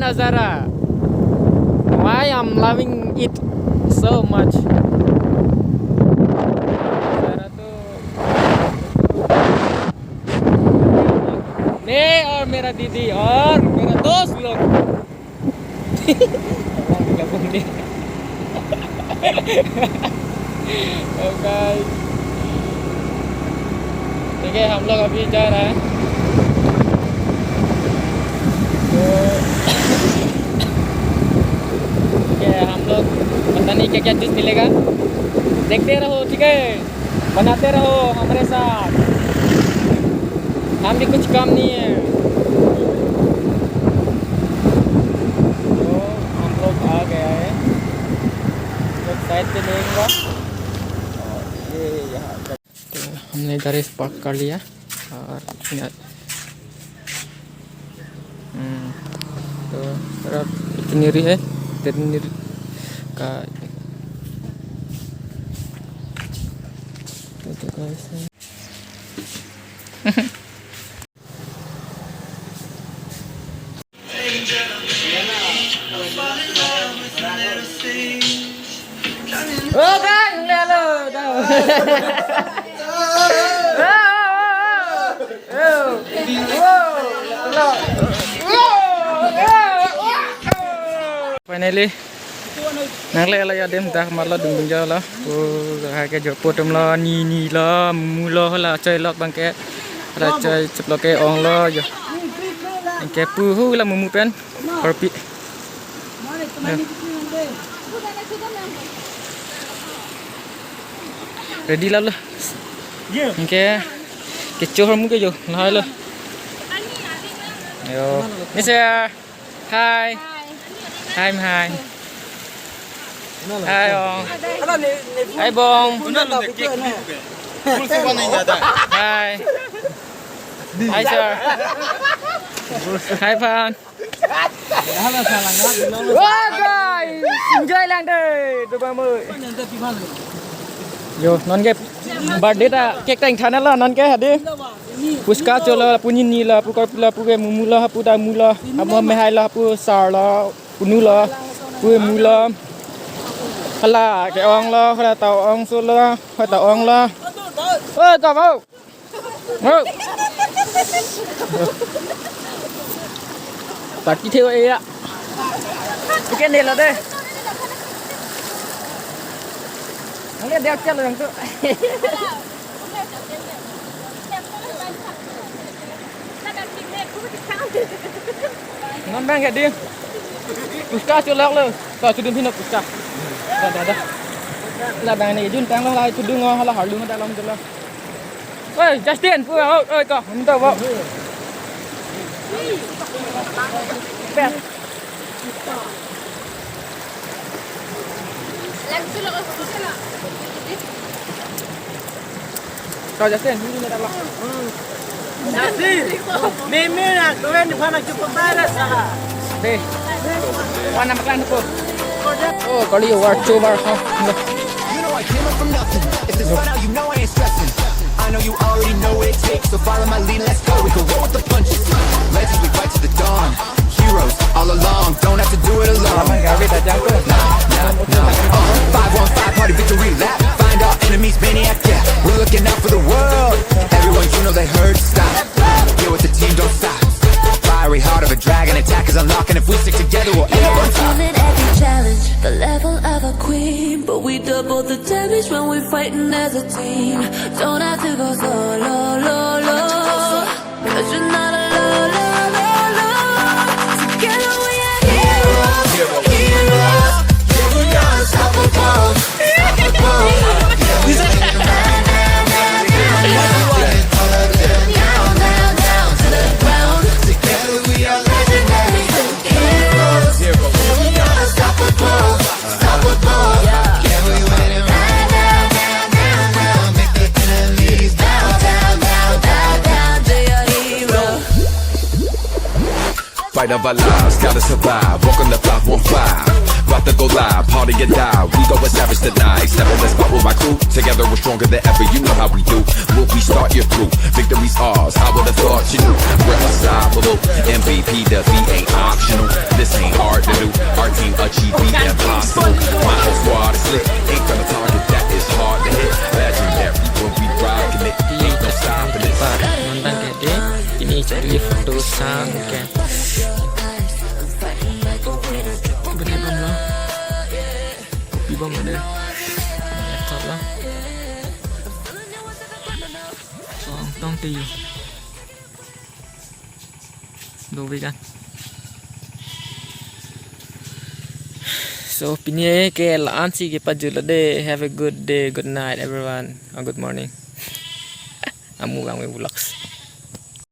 Nazara. Why I'm loving it so much. Nazara tuh. Nih और मेरा दीदी और मेरा दोस्त लोग. Gabung nih. Okay. ठीक है हम लोग अभी जा रहे हैं. हम लोग पता नहीं क्या क्या चीज़ मिलेगा. देखते रहो ठीक है. बनाते रहो हमारे साथ. हम भी कुछ काम नहीं है. तो हम लोग आ गया है. लोग साइड पे देखेंगे. और ये यहाँ तो हमने गाड़ी पार्क कर लिया. और तो तरफ इतनी है. Ternir ka itu guys. Oh kan, lelo dah. Finally, nang le la ya dem dak mar la Dungdungja la. Ha ke jo potom la ni la mu la la chai lok bang ke la chai chep lo ke ong la jo. Ke pu hu la mu pen korpi. Ready la. Ke cho mu ke jo la la. Yo. Mister. Hi. Hi. Hai ông. Hai bông. Hai. Hai sir. Hai Phan. Wah guys, enjoy lang deh, 30. Yo, non ke birthday ta cake tang thana la non ke hadi. Puska chola punin ni la pu kor pula pu ke mumula pu da mula. Amo me hai la pu sar la punu la pu mula. Là cái ong lo, là tàu ong số lo, hay tàu ong lo. Ơi, cầm không? Bắt đi theo ấy ạ. Cái này là đây. Nó lên đeo chân rồi thằng nó mang cái đi. Puska chưa lắc luôn, tao chưa đun pin được puska. Dah. Lah bang ni jun tang lah tu dung lah har dung dalam tu lah. Oi, Justin, oi kau, minta bawa. Pet. Langsung lah kau Justin, ni dalam. Justin, meme nak, kau ni mana cukup beres lah. Deh, mana makan tu? Oh, kali war coba ha. You know I came up from nothing. If this run out, you know I ain't stressing. I know you already know what it takes, so follow my lead, let's go. We can roll with the punches. Legends, we fight to the dawn. Heroes all along, don't have to do it alone. 5-1-5 party victory lap. Find our enemies, maniac, yeah. We're looking out for the world. Everyone, you know they heard stop. Get with the team, don't stop. Fiery heart of a dragon, attack is unlocking. If we stick together, we'll end up on top. Challenge the level of a queen, but we double the damage when we're fighting as a team. Don't have to go solo, cause you're not alone. Together we are heroes. Yeah, we are unstoppable. Down to the ground. Together we are legendary heroes. Unstoppable. Yeah, we winning right now. Make the enemies bow down. They are heroes. Fight of our lives, gotta survive. Walk on the block, won't fly. about to go live, party and die. We go with savage tonight. Step in the spot with my crew. Together we're stronger than ever. You know how we do. Will we start your through? Victory's ours. I would have thought you knew. We're unstoppable. MVP, the V ain't optional. This ain't hard to do. Our team achieve the impossible. My whole squad is lit. Ain't gonna target that is hard to hit. Legendary when we rockin' it. Ain't no stopping it. Nonton kayak dia. Ini cari foto sang kayak. Beli bom lo. Kopi bom ada. Laptop lo. Song tong ti. Đồ vi gan. So pinye ke laan si ke pajula de. Have a good day, good night everyone, or good morning. Amu kang may vlogs.